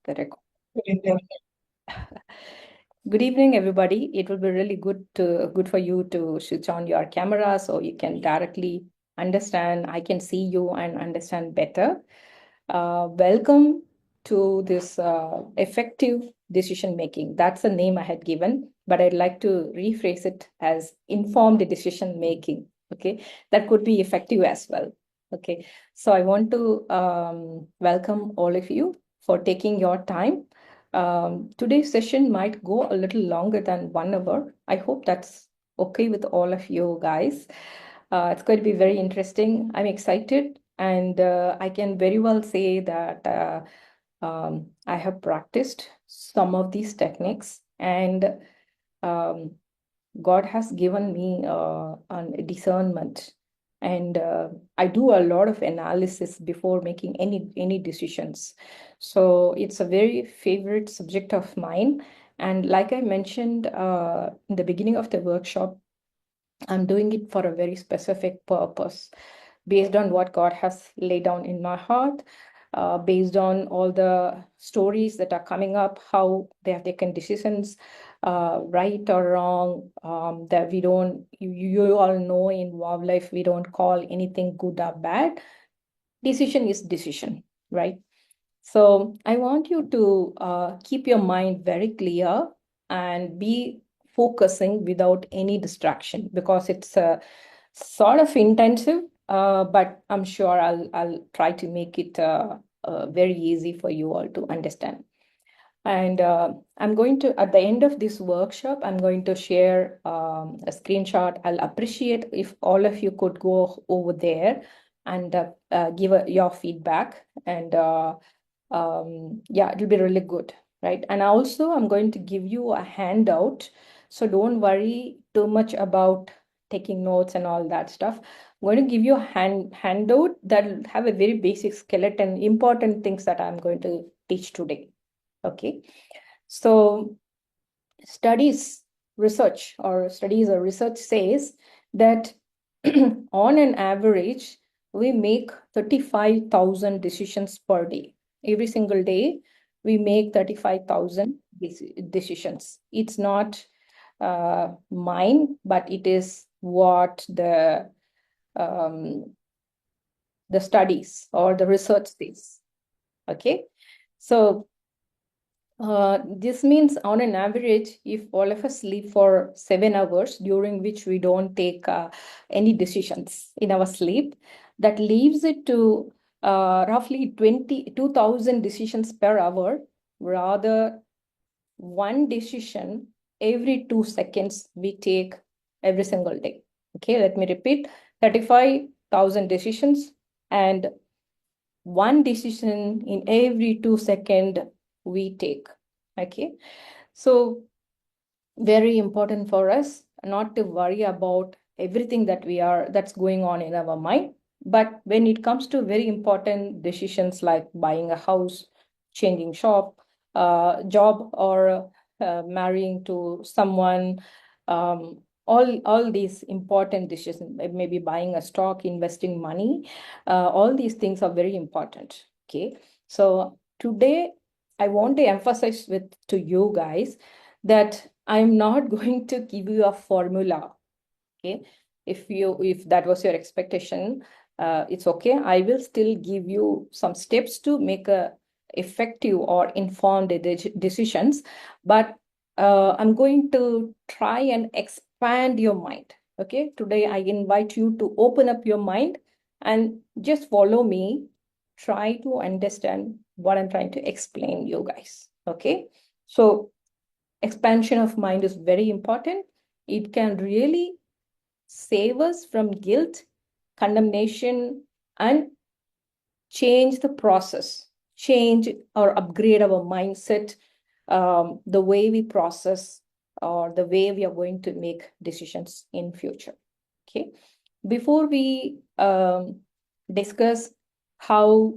the record. Good evening, everybody. It will be really good for you to switch on your camera so you can directly understand. I can see you and understand better. Welcome to this effective decision making. That's the name I had given, but I'd like to rephrase it as informed decision making. Okay, that could be effective as well. Okay, so I want to welcome all of you for taking your time. Today's session might go a little longer than 1 hour. I hope that's okay with all of you guys. It's going to be very interesting. I'm excited, and I can very well say that I have practiced some of these techniques, and um, God has given me a discernment, and I do a lot of analysis before making any decisions. So it's a very favorite subject of mine. And like I mentioned in the beginning of the workshop, I'm doing it for a very specific purpose, based on what God has laid down in my heart, based on all the stories that are coming up, how they have taken decisions, right or wrong, that we don't, you all know in wildlife, we don't call anything good or bad. Decision is decision, right? So I want you to keep your mind very clear and be focusing without any distraction, because it's sort of intensive, but I'm sure I'll try to make it very easy for you all to understand. And I'm going to, at the end of this workshop, I'm going to share a screenshot. I'll appreciate if all of you could go over there and give your feedback. And yeah, it'll be really good, right? And also, I'm going to give you a handout. So don't worry too much about taking notes and all that stuff. I'm going to give you a handout that'll have a very basic skeleton, important things that I'm going to teach today. Okay, so research or research says that on an average, we make 35,000 decisions per day. Every single day, we make 35,000 decisions. It's not mine, but it is what the studies or the research says. Okay, so this means on an average, if all of us sleep for 7 hours, during which we don't take any decisions in our sleep, that leaves it to roughly 22,000 decisions per hour, rather one decision every 2 seconds we take every single day. Okay, let me repeat, 35,000 decisions and one decision in every 2 seconds we take. Okay, so very important for us not to worry about everything that's going on in our mind, but when it comes to very important decisions like buying a house, changing job, or marrying to someone, all these important decisions, maybe buying a stock, investing money, all these things are very important. Okay, so today I want to emphasize to you guys that I'm not going to give you a formula. Okay, if that was your expectation, it's okay. I will still give you some steps to make a effective or informed decisions, but I'm going to try and expand your mind. Okay, today I invite you to open up your mind and just follow me. Try to understand what I'm trying to explain you guys. Okay, so expansion of mind is very important. It can really save us from guilt, condemnation, and change the process, change or upgrade our mindset, the way we process or the way we are going to make decisions in future. Okay, before we discuss how,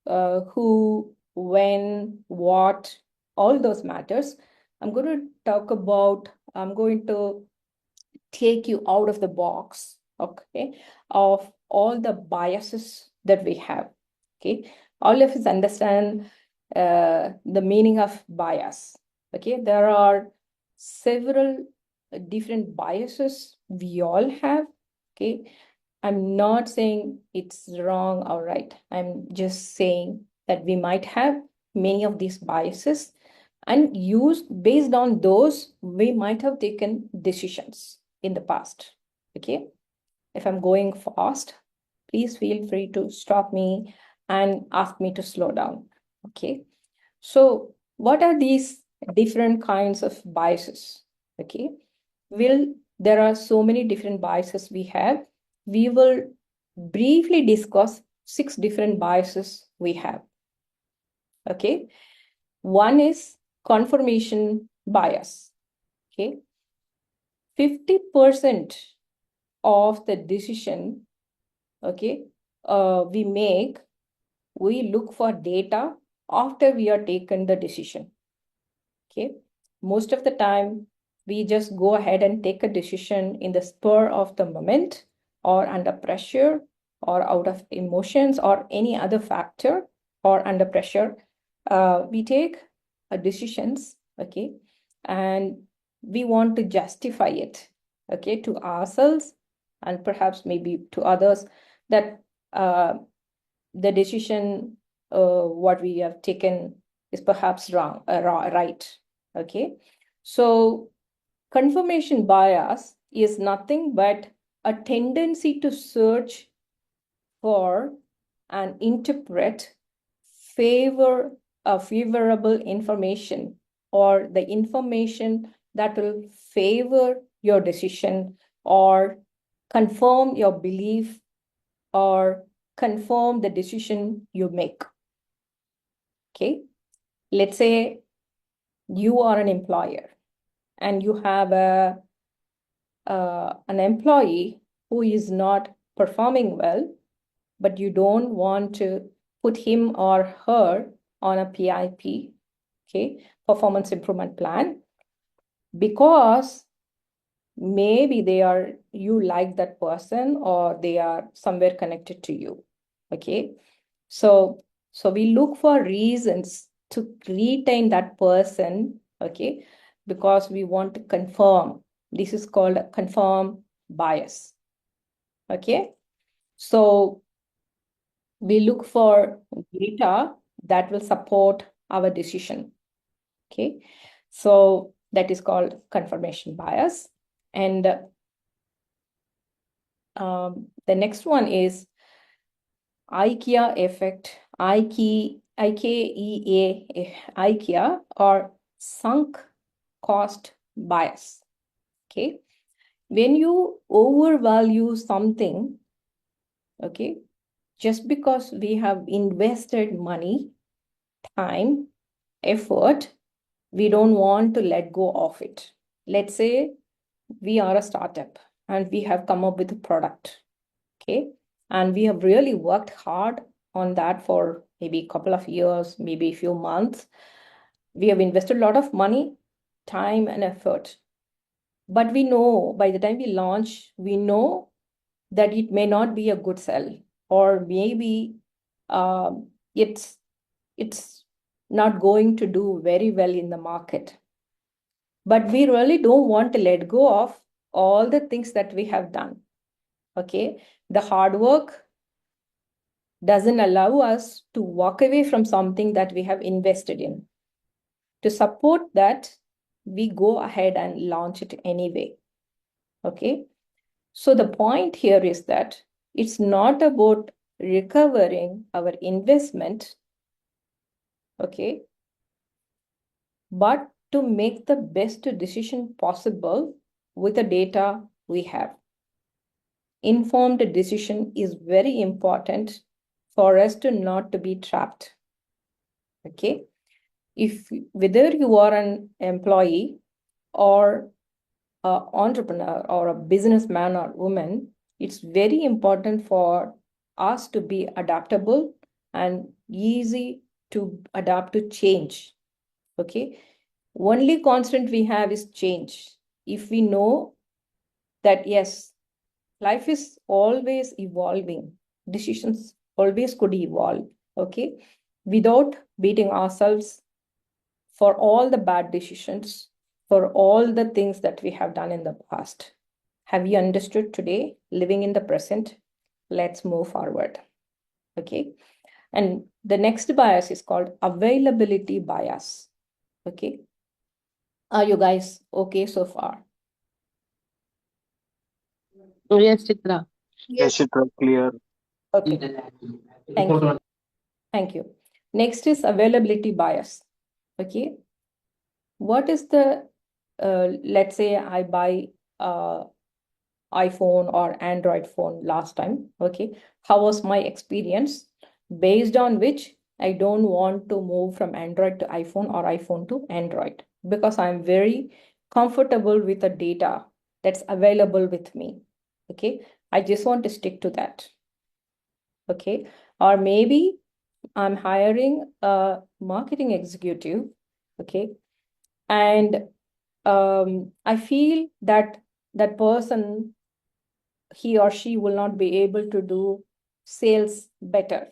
who, when, what, all those matters, I'm going to take you out of the box, okay, of all the biases that we have. Okay, all of us understand the meaning of bias. Okay, there are several different biases we all have. Okay, I'm not saying it's wrong or right. I'm just saying that we might have many of these biases, and used based on those, we might have taken decisions in the past. Okay, if I'm going fast, please feel free to stop me and ask me to slow down. Okay, so what are these different kinds of biases? Okay, there are so many different biases we have. We will briefly discuss 6 different biases we have. Okay, one is confirmation bias. Okay, 50% of the decision, okay, we make, we look for data after we are taken the decision. Okay, most of the time we just go ahead and take a decision in the spur of the moment, or under pressure, or out of emotions, or any other factor, or under pressure. We take decisions, okay, and we want to justify it, okay, to ourselves and perhaps maybe to others, that the decision what we have taken is perhaps wrong, right. Okay, so confirmation bias is nothing but a tendency to search for and interpret favorable information, or the information that will favor your decision, or confirm your belief, or confirm the decision you make. Okay, let's say you are an employer and you have an employee who is not performing well, but you don't want to put him or her on a PIP, okay, performance improvement plan, because maybe you like that person, or they are somewhere connected to you. Okay, so we look for reasons to retain that person, okay, because we want to confirm. This is called a confirm bias. Okay, so we look for data that will support our decision. Okay, so that is called confirmation bias. And the next one is IKEA effect, IKEA, or sunk cost bias. Okay, when you overvalue something, okay, just because we have invested money, time, effort, we don't want to let go of it. Let's say we are a startup and we have come up with a product, okay, and we have really worked hard on that for maybe a couple of years, maybe a few months. We have invested a lot of money, time, and effort. But we know by the time we launch, we know that it may not be a good sell, or maybe it's not going to do very well in the market. But we really don't want to let go of all the things that we have done. Okay, the hard work doesn't allow us to walk away from something that we have invested in. To support that, we go ahead and launch it anyway. Okay, so the point here is that it's not about recovering our investment, okay, but to make the best decision possible with the data we have. Informed decision is very important for us to not to be trapped. Okay, if whether you are an employee or an entrepreneur or a businessman or woman, it's very important for us to be adaptable and easy to adapt to change. Okay, only constant we have is change. If we know that yes, life is always evolving, decisions always could evolve, okay, without beating ourselves for all the bad decisions, for all the things that we have done in the past. Have you understood today? Living in the present. Let's move forward. Okay. And the next bias is called availability bias. Okay. Are you guys okay so far? Yes, Chitra. Yes, it was clear. Okay. Thank you. Thank you. Next is availability bias. Okay. What is the, let's say I buy iPhone or Android phone last time. Okay. How was my experience? Based on which I don't want to move from Android to iPhone or iPhone to Android because I'm very comfortable with the data that's available with me. Okay. I just want to stick to that. Okay. Or maybe I'm hiring a marketing executive. Okay. And I feel that that person, he or she will not be able to do sales better,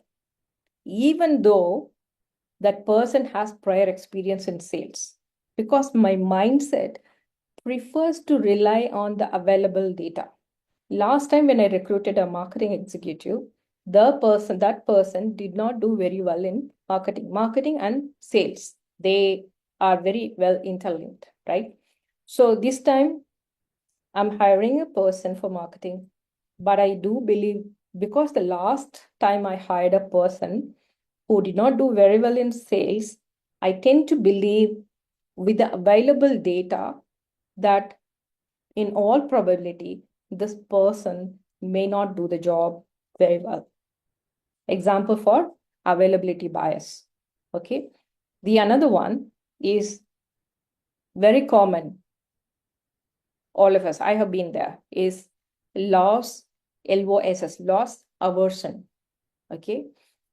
even though that person has prior experience in sales, because my mindset prefers to rely on the available data. Last time when I recruited a marketing executive, that person did not do very well in marketing and sales. They are very well interlinked, right? So this time I'm hiring a person for marketing, but I do believe, because the last time I hired a person who did not do very well in sales, I tend to believe with the available data that in all probability, this person may not do the job very well. Example for availability bias. Okay. The another one is very common. All of us, I have been there, is loss, LOSS, loss aversion. Okay.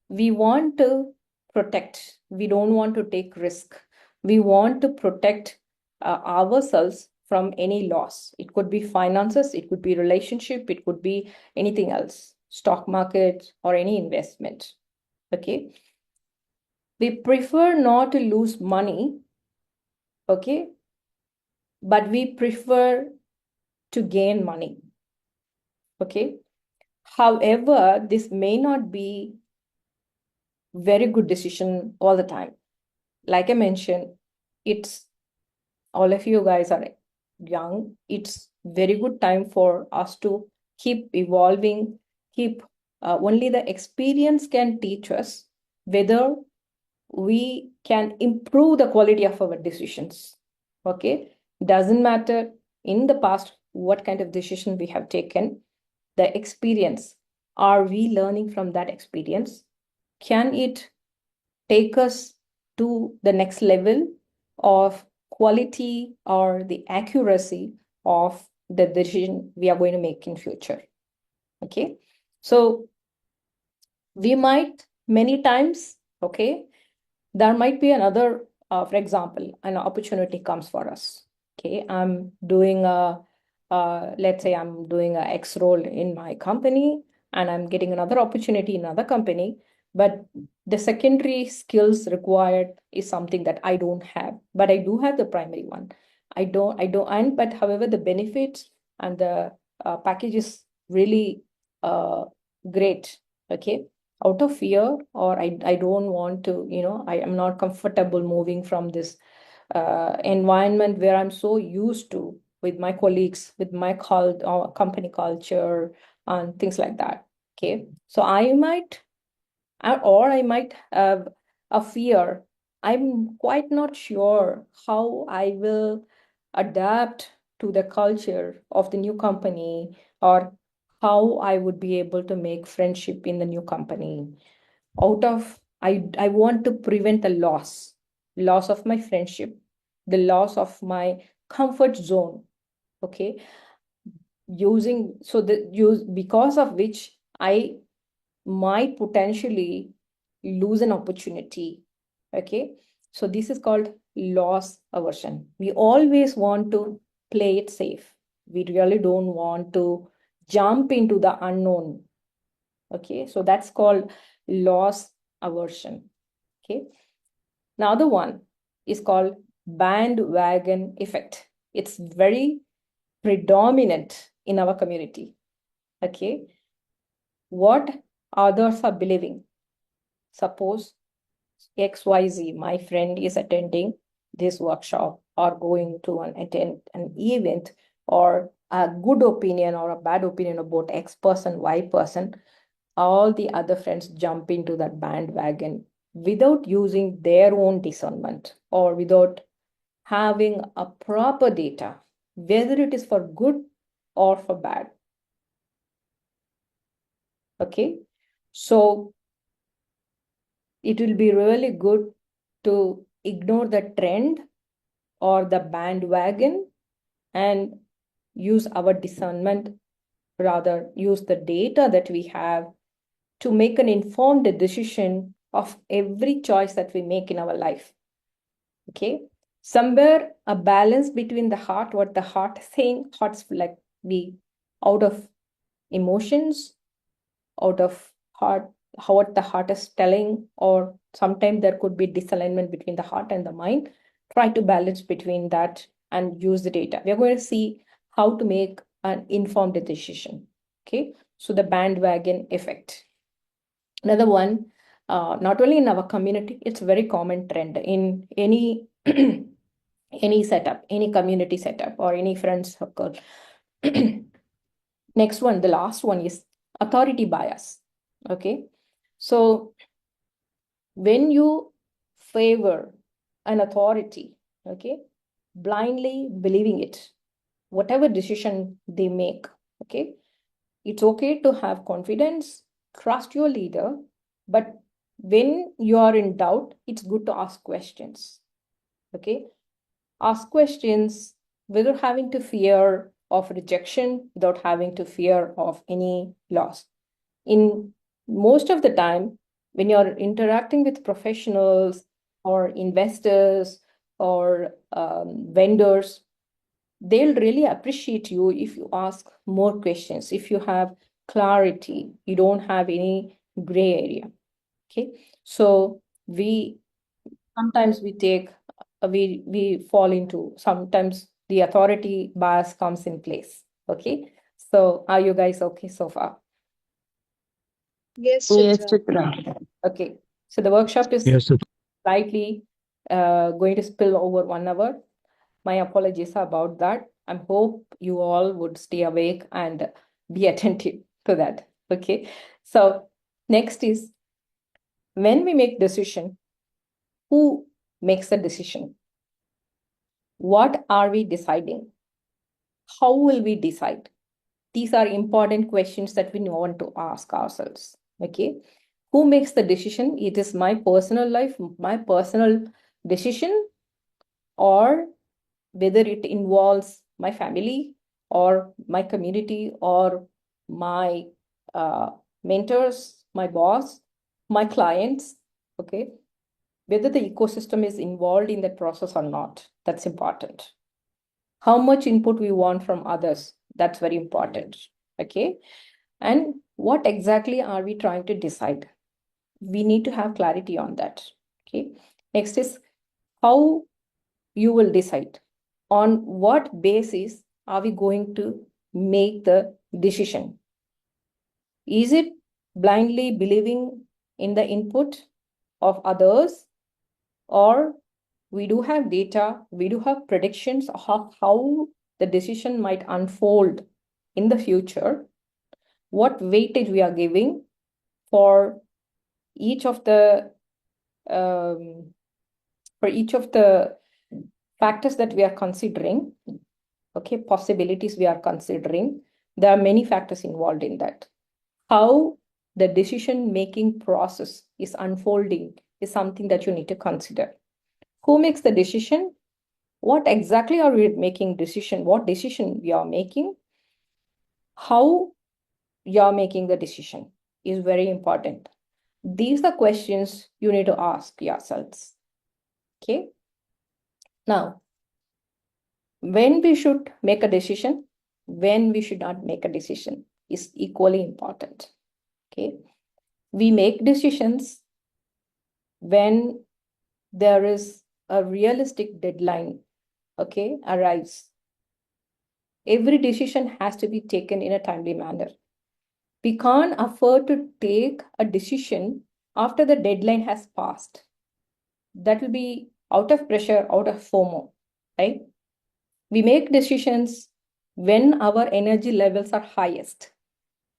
We want to protect. We don't want to take risk. We want to protect ourselves from any loss. It could be finances, it could be relationship, it could be anything else, stock market or any investment. Okay. We prefer not to lose money. Okay. But we prefer to gain money. Okay. However, this may not be very good decision all the time. Like I mentioned, it's all of you guys are young. It's very good time for us to keep evolving, keep only the experience can teach us whether we can improve the quality of our decisions. Okay. Doesn't matter in the past what kind of decision we have taken, the experience, are we learning from that experience? Can it take us to the next level of quality or the accuracy of the decision we are going to make in future? Okay. So we might many times, okay, there might be another, for example, an opportunity comes for us. Okay. I'm doing let's say I'm doing a X role in my company and I'm getting another opportunity in another company, but the secondary skills required is something that I don't have, but I do have the primary one. But however, the benefits and the package is really great. Okay. Out of fear, or I don't want to, I am not comfortable moving from this environment where I'm so used to with my colleagues, with my company culture and things like that. Okay. So I might have a fear. I'm quite not sure how I will adapt to the culture of the new company, or how I would be able to make friendship in the new company. I want to prevent the loss of my friendship, the loss of my comfort zone. Okay. Because of which I might potentially lose an opportunity. Okay. So this is called loss aversion. We always want to play it safe. We really don't want to jump into the unknown. Okay. So that's called loss aversion. Okay. Now the one is called bandwagon effect. It's very predominant in our community. Okay. What others are believing. Suppose XYZ, my friend is attending this workshop or going to attend an event, or a good opinion or a bad opinion about X person, Y person, all the other friends jump into that bandwagon without using their own discernment or without having a proper data, whether it is for good or for bad. Okay, so it will be really good to ignore the trend or the bandwagon and use our discernment, rather use the data that we have to make an informed decision of every choice that we make in our life. Okay, somewhere a balance between the heart, what the heart is saying, heart's like be out of emotions, out of heart, what the heart is telling, or sometimes there could be disalignment between the heart and the mind. Try to balance between that and use the data. We are going to see how to make an informed decision. Okay, so the bandwagon effect. Another one, not only in our community, it's a very common trend in any any setup, any community setup, or any friend circle. Next one, the last one is authority bias. Okay, so when you favor an authority, okay, blindly believing it, whatever decision they make, okay, it's okay to have confidence, trust your leader, but when you are in doubt, it's good to ask questions. Okay, ask questions without having to fear of rejection, without having to fear of any loss. In most of the time, when you're interacting with professionals or investors or vendors, they'll really appreciate you if you ask more questions, if you have clarity, you don't have any gray area. Okay, so sometimes we fall into, sometimes the authority bias comes in place. Okay, so are you guys okay so far? Yes, Chitra. Okay, so the workshop is Yes, Chitra. slightly going to spill over 1 hour. My apologies about that. I hope you all would stay awake and be attentive to that. Okay, so next is, when we make decision, who makes the decision? What are we deciding? How will we decide? These are important questions that we want to ask ourselves. Okay, who makes the decision? It is my personal life, my personal decision, or whether it involves my family or my community or my mentors, my boss, my clients. Okay, whether the ecosystem is involved in that process or not, that's important. How much input we want from others, that's very important. Okay, and what exactly are we trying to decide? We need to have clarity on that. Okay, next is how you will decide. On what basis are we going to make the decision? Is it blindly believing in the input of others, or we do have data, we do have predictions of how the decision might unfold in the future, what weightage we are giving for each of the um, factors that we are considering, okay, possibilities we are considering. There are many factors involved in that. How the decision-making process is unfolding is something that you need to consider. Who makes the decision? What exactly are we making decision? What decision we are making? How you are making the decision is very important. These are questions you need to ask yourselves. Okay. Now, when we should make a decision, when we should not make a decision is equally important. Okay. We make decisions when there is a realistic deadline, okay, arrives, every decision has to be taken in a timely manner. We can't afford to take a decision after the deadline has passed. That will be out of pressure, out of FOMO, right? We make decisions when our energy levels are highest.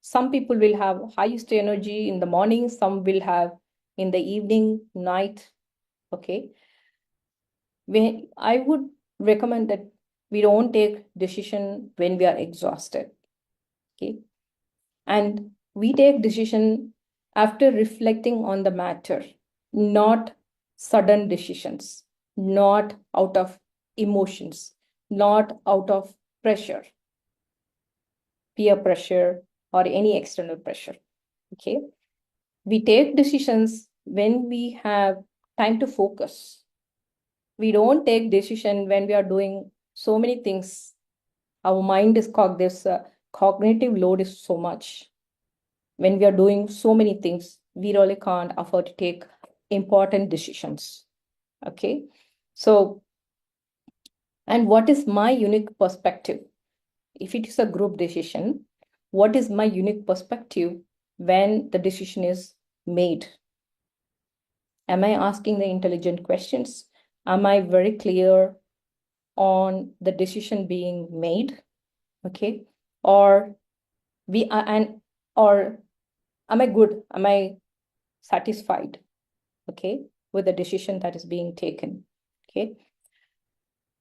Some people will have highest energy in the morning, some will have in the evening, night, okay? I would recommend that we don't take decision when we are exhausted, okay? And we take decision after reflecting on the matter, not sudden decisions, not out of emotions, not out of pressure, peer pressure, or any external pressure. Okay. We take decisions when we have time to focus. We don't take decision when we are doing so many things. Our mind is this cognitive load is so much. When we are doing so many things, we really can't afford to take important decisions. Okay. So, and what is my unique perspective? If it is a group decision, what is my unique perspective when the decision is made? Am I asking the intelligent questions? Am I very clear on the decision being made? Okay. Or we are, and or am I good? Am I satisfied? Okay, with the decision that is being taken. Okay.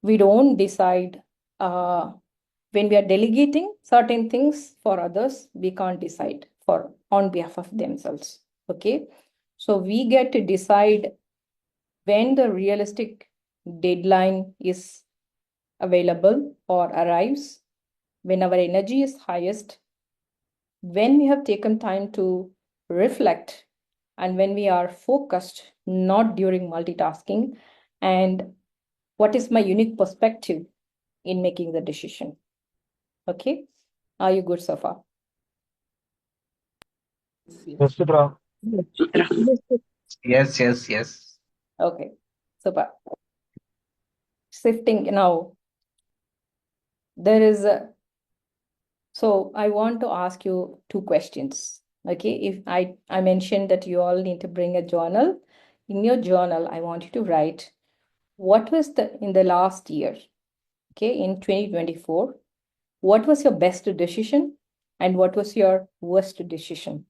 We don't decide when we are delegating certain things for others, we can't decide for on behalf of themselves. Okay. So we get to decide when the realistic deadline is available or arrives, when our energy is highest, when we have taken time to reflect, and when we are focused, not during multitasking, and what is my unique perspective in making the decision. Okay, are you good so far? Yes, Chitra. Yes. Okay, super. Shifting now, there is a, so I want to ask you two questions. Okay, if I mentioned that you all need to bring a journal. In your journal, I want you to write what was in the last year, okay, in 2024, what was your best decision and what was your worst decision?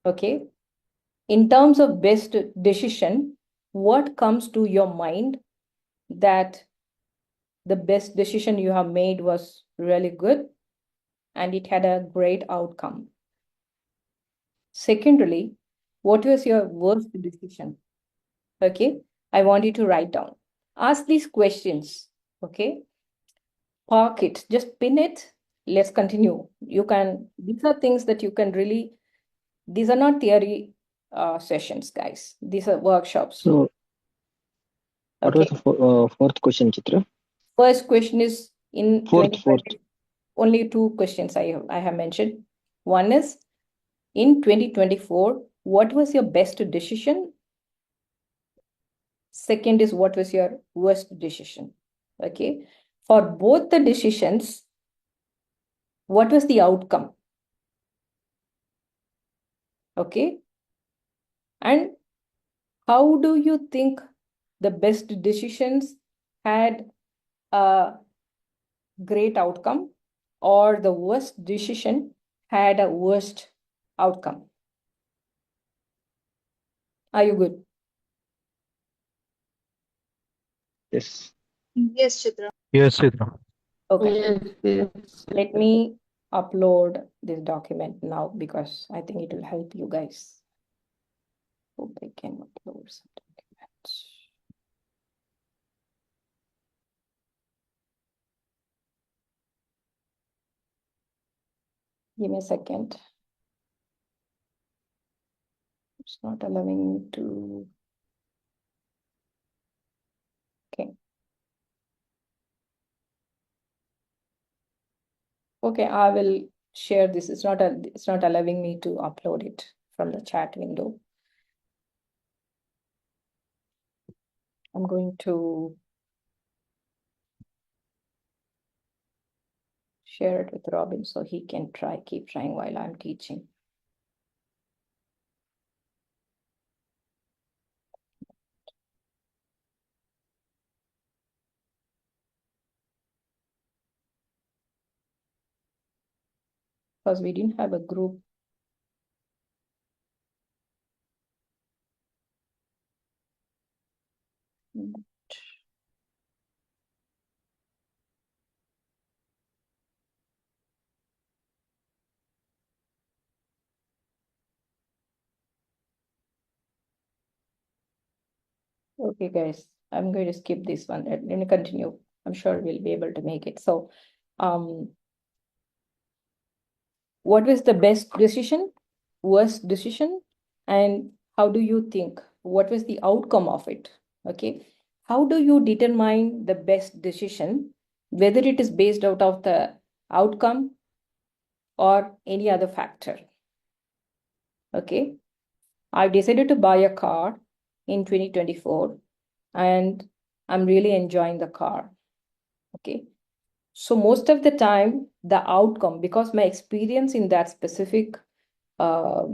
Okay, in terms of best decision, what comes to your mind that the best decision you have made was really good and it had a great outcome? Secondly, what was your worst decision? Okay, I want you to write down. Ask these questions, okay? Park it, just pin it. Let's continue. You can, these are things that you can really, these are not theory sessions, guys. These are workshops. So, what was Okay. the fourth question, Chitra? First question is in Fourth. 2020, only two questions I have mentioned. One is in 2024, what was your best decision? Second is what was your worst decision? Okay. For both the decisions, what was the outcome? Okay. And how do you think the best decisions had a great outcome or the worst decision had a worst outcome? Are you good? Yes. Yes, Chitra. Yes, Chitra. Okay. Yes. Let me upload this document now because I think it will help you guys. Hope I can upload some documents. Give me a second. It's not allowing me to. Okay. Okay, I will share this. It's not allowing me to upload it from the chat window. I'm going to share it with Robin so he can keep trying while I'm teaching. Because we didn't have a group. Okay, guys, I'm going to skip this one. Let me continue. I'm sure we'll be able to make it. So, what was the best decision, worst decision, and how do you think? What was the outcome of it? Okay. How do you determine the best decision, whether it is based out of the outcome or any other factor? Okay. I decided to buy a car in 2024 and I'm really enjoying the car. Okay. So most of the time, the outcome, because my experience in that specific uh,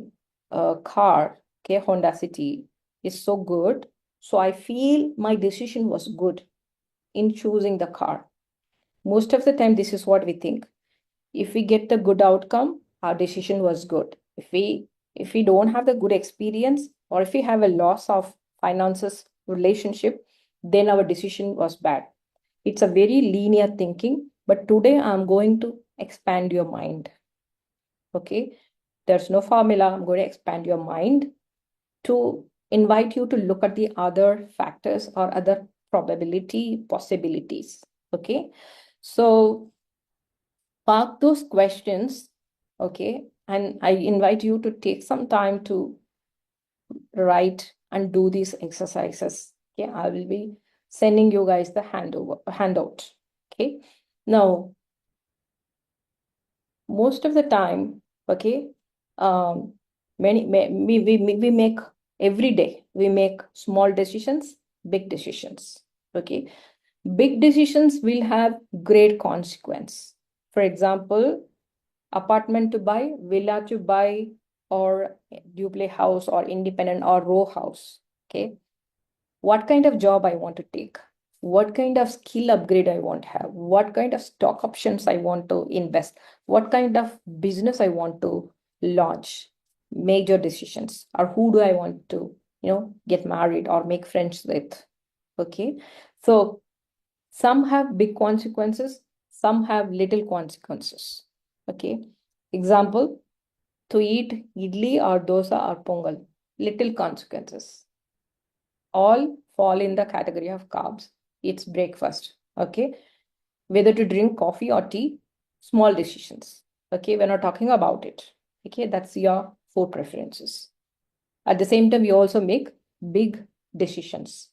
car, okay, Honda City, is so good. So I feel my decision was good in choosing the car. Most of the time, this is what we think. If we get the good outcome, our decision was good. If we don't have the good experience, or if we have a loss of finances relationship, then our decision was bad. It's a very linear thinking, but today I'm going to expand your mind. Okay, there's no formula. I'm going to expand your mind to invite you to look at the other factors or other probability possibilities. Okay, so park those questions. Okay, and I invite you to take some time to write and do these exercises. Okay, I will be sending you guys the handout. Okay, now most of the time, okay, we make every day, we make small decisions, big decisions. Okay, big decisions will have great consequence. For example, apartment to buy, villa to buy, or duplex house, or independent or row house. Okay, what kind of job I want to take, what kind of skill upgrade I want to have, what kind of stock options I want to invest, what kind of business I want to launch, major decisions, or who do I want to, get married or make friends with. Okay, so some have big consequences, some have little consequences. Okay, example, to eat idli or dosa or pongal, little consequences, all fall in the category of carbs. It's breakfast. Okay. Whether to drink coffee or tea, small decisions. Okay. We're not talking about it. Okay. That's your food preferences. At the same time, you also make big decisions.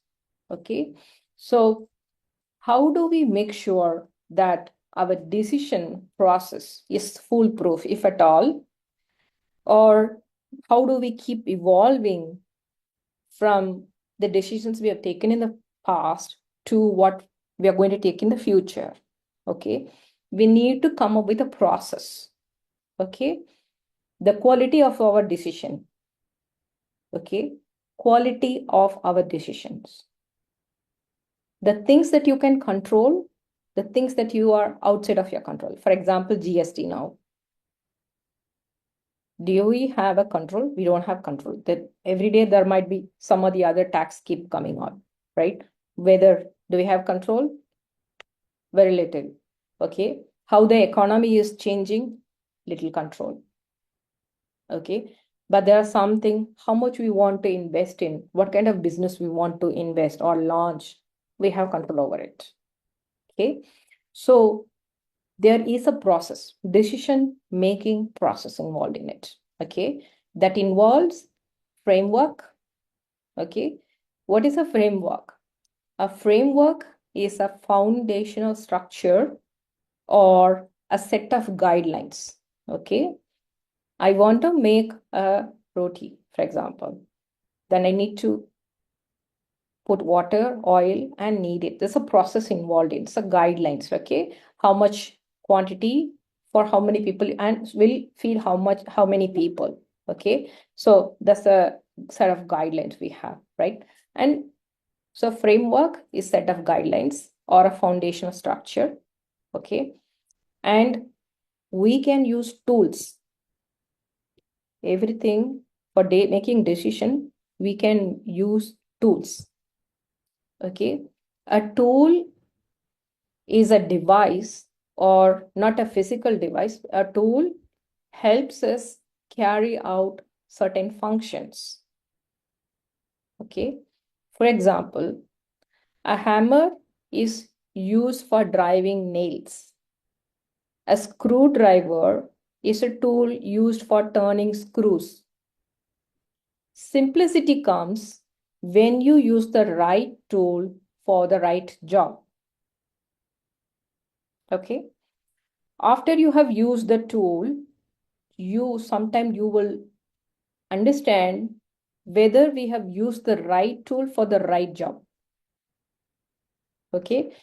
Okay. So, how do we make sure that our decision process is foolproof, if at all? Or how do we keep evolving from the decisions we have taken in the past to what we are going to take in the future? Okay, we need to come up with a process. Okay, the quality of our decision. Okay, quality of our decisions, the things that you can control, the things that you are outside of your control. For example, GST now, do we have a control? We don't have control. That every day there might be some or the other tax keep coming on, right? Whether do we have control? Very little. Okay, how the economy is changing, little control. Okay, but there are something, how much we want to invest in, what kind of business we want to invest or launch, we have control over it. Okay, so there is a process, decision making process involved in it. Okay, that involves framework. Okay, what is a framework? A framework is a foundational structure or a set of guidelines. Okay, I want to make a roti, for example. Then I need to put water, oil, and knead it. There's a process involved in. It's a guidelines, okay? How much quantity for how many people and will feed how many people, okay? So that's a set of guidelines we have, right? And so framework is set of guidelines or a foundational structure, okay? And we can use tools. Everything for making decision, we can use tools, okay? A tool is a device or not a physical device. A tool helps us carry out certain functions, okay? For example, a hammer is used for driving nails. A screwdriver is a tool used for turning screws. Simplicity comes when you use the right tool for the right job. Okay. After you have used the tool, sometimes you will understand whether we have used the right tool for the right job. Okay.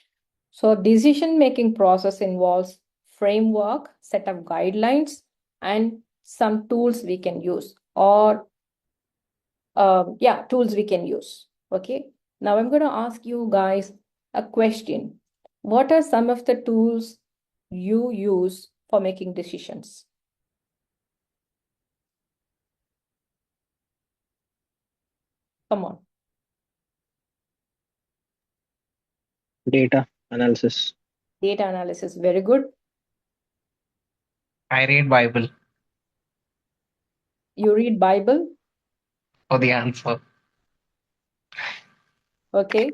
So decision-making process involves framework, set of guidelines, and some tools we can use, or tools we can use. Okay. Now I'm going to ask you guys a question. What are some of the tools you use for making decisions? Come on. Data analysis. Data analysis. Very good. I read Bible You read Bible. for the answer. Okay.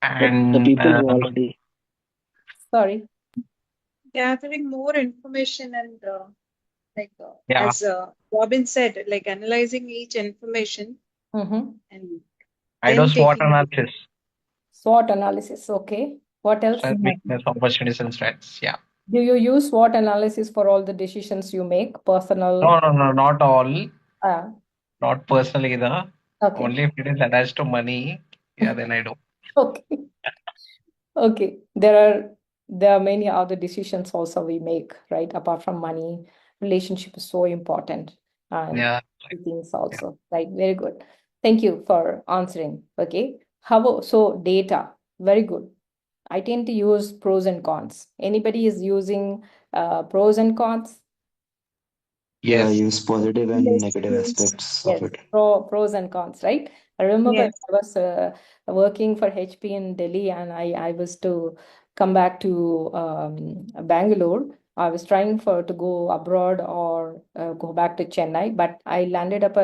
The And people who already Sorry. Gathering more information and yeah, as Robin said, like analyzing each information Mm-hmm. and I do then SWOT taking the analysis. SWOT analysis. Okay. What else? Strength, weakness, opportunities, and threats. Yeah. Do you use SWOT analysis for all the decisions you make, personal? No, not all. Ah, Not personally either. okay. Only if it is attached to money. Yeah, then I do. Okay. Okay. There are many other decisions also we make, right? Apart from money, relationship is so important, and Yeah. things Yeah. also, right? Very good. Thank you for answering. Okay. So data, very good. I tend to use pros and cons. Anybody is using pros and cons? Yeah, Yes. use positive and Yes, negative yes, aspects of Yes, it. pros and cons, right? I remember yes, I was working for HP in Delhi, and I was to come back to Bangalore. I was trying to go abroad or go back to Chennai, but I landed up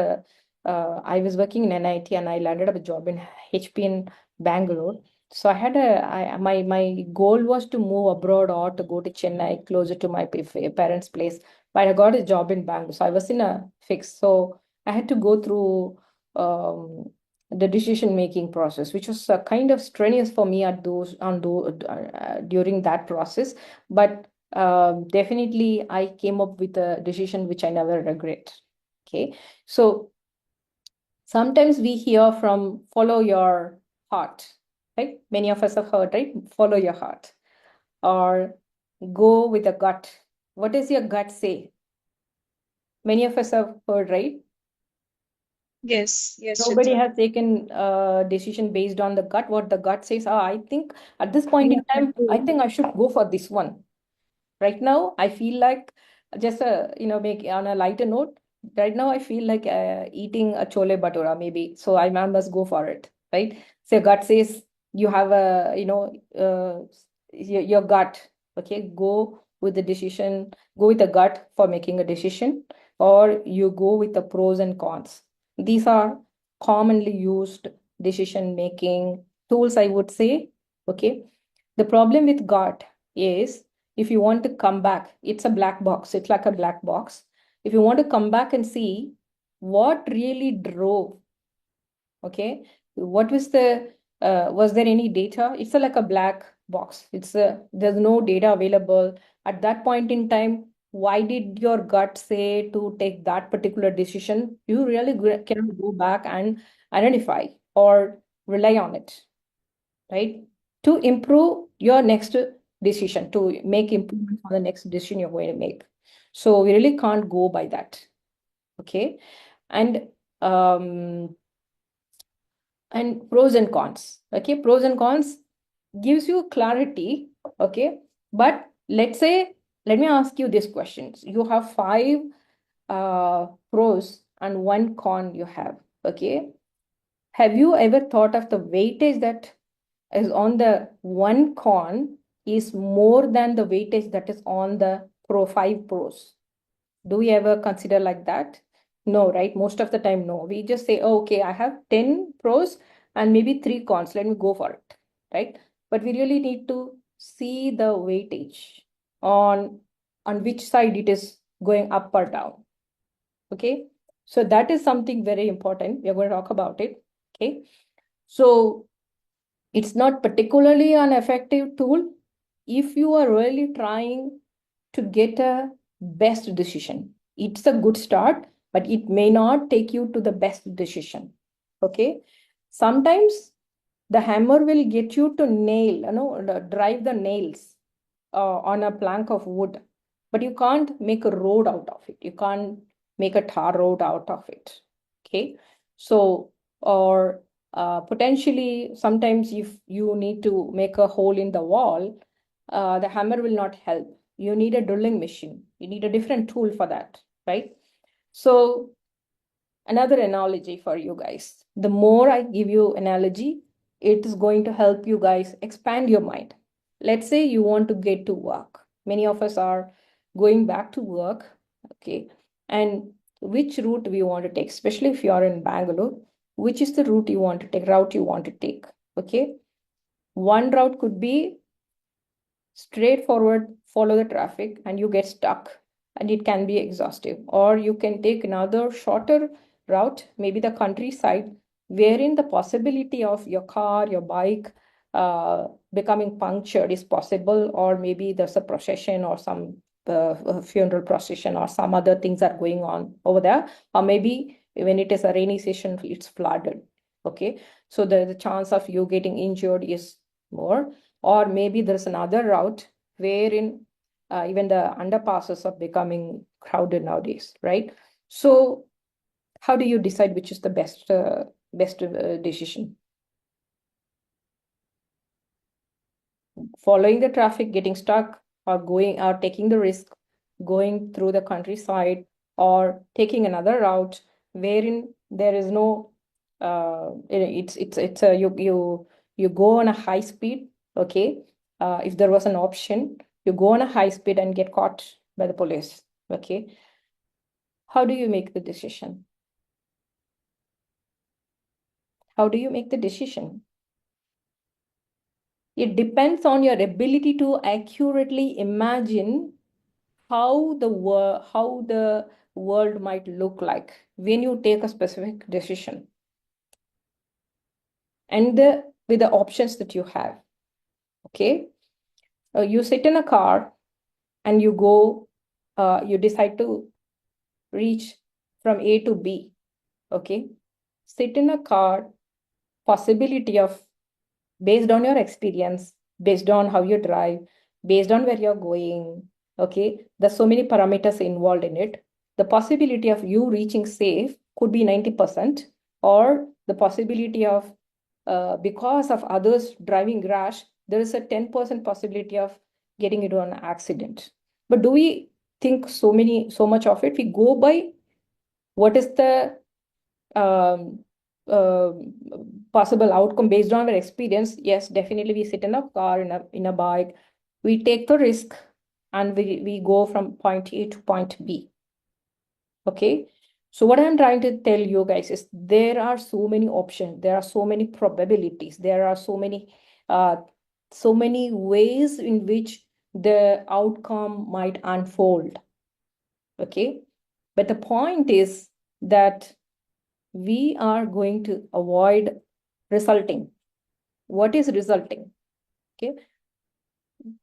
I was working in NIT, and I landed up a job in HP in Bangalore. So my goal was to move abroad or to go to Chennai, closer to my parents' place. But I got a job in Bangalore, so I was in a fix. So I had to go through the decision-making process, which was kind of strenuous for me during that process. But definitely, I came up with a decision which I never regret. Okay, so sometimes we hear from follow your heart, right? Many of us have heard, right? Follow your heart, or go with a gut. What does your gut say? Many of us have heard, right? yes, Nobody Chitra. has taken a decision based on the gut. What the gut says, I think at this point Yeah, in time, I think I should go for this one. Right now, I feel like just make on a lighter note. Right now, I feel like eating a chole bhatura maybe. So I must go for it, right? So your gut says you have your gut. Okay, go with the decision. Go with the gut for making a decision, or you go with the pros and cons. These are commonly used decision making tools, I would say. Okay, the problem with gut is if you want to come back, it's a black box. It's like a black box. If you want to come back and see what really drove, okay, what was there any data? It's like a black box. There's no data available at that point in time. Why did your gut say to take that particular decision? You really cannot go back and identify, or rely on it, right? To improve your next decision, to make improvements on the next decision you're going to make. So we really can't go by that. Okay. And pros and cons. Okay, pros and cons gives you clarity. Okay, but let me ask you these questions. You have 5 pros and 1 con you have. Okay, have you ever thought of the weightage that is on the 1 con is more than the weightage that is on the 5 pros? Do we ever consider like that? No, right? Most of the time, no. We just say, oh, okay, I have 10 pros and maybe 3 cons. Let me go for it, right? But we really need to see the weightage on which side it is going up or down. Okay, so that is something very important. We are going to talk about it. Okay, so it's not particularly an effective tool if you are really trying to get a best decision. It's a good start, but it may not take you to the best decision. Okay. Sometimes the hammer will get you to drive the nails on a plank of wood, but you can't make a road out of it. You can't make a tar road out of it. Okay. So, or potentially sometimes if you need to make a hole in the wall, the hammer will not help. You need a drilling machine. You need a different tool for that, right? So another analogy for you guys. The more I give you analogy, it is going to help you guys expand your mind. Let's say you want to get to work. Many of us are going back to work, okay? And which route we want to take, especially if you are in Bangalore, which is the route you want to take, okay? One route could be straightforward, follow the traffic, and you get stuck, and it can be exhaustive. Or you can take another shorter route, maybe the countryside, wherein the possibility of your car, your bike becoming punctured is possible, or maybe there's a procession or some funeral procession or some other things are going on over there, or maybe when it is a rainy season, it's flooded. Okay, so the chance of you getting injured is more. Or maybe there's another route wherein even the underpasses are becoming crowded nowadays, right? So how do you decide which is the best decision? Following the traffic, getting stuck, or taking the risk, going through the countryside, or taking another route wherein there is no it's a you go on a high speed. Okay, if there was an option, you go on a high speed and get caught by the police. Okay, how do you make the decision? How do you make the decision? It depends on your ability to accurately imagine how the world might look like when you take a specific decision, and with the options that you have. Okay, you sit in a car and you decide to reach from A to B. Okay, sit in a car, possibility of, based on your experience, based on how you drive, based on where you're going. Okay, there's so many parameters involved in it. The possibility of you reaching safe could be 90%, or the possibility of because of others driving rash, there is a 10% possibility of getting into an accident. But do we think so much of it? We go by what is the um, uh, possible outcome based on our experience. Yes, definitely we sit in a car, in a bike, we take the risk, and we go from point A to point B. Okay, so what I'm trying to tell you guys is there are so many options, there are so many probabilities, there are so many ways in which the outcome might unfold. Okay, but the point is that we are going to avoid resulting. What is resulting? Okay,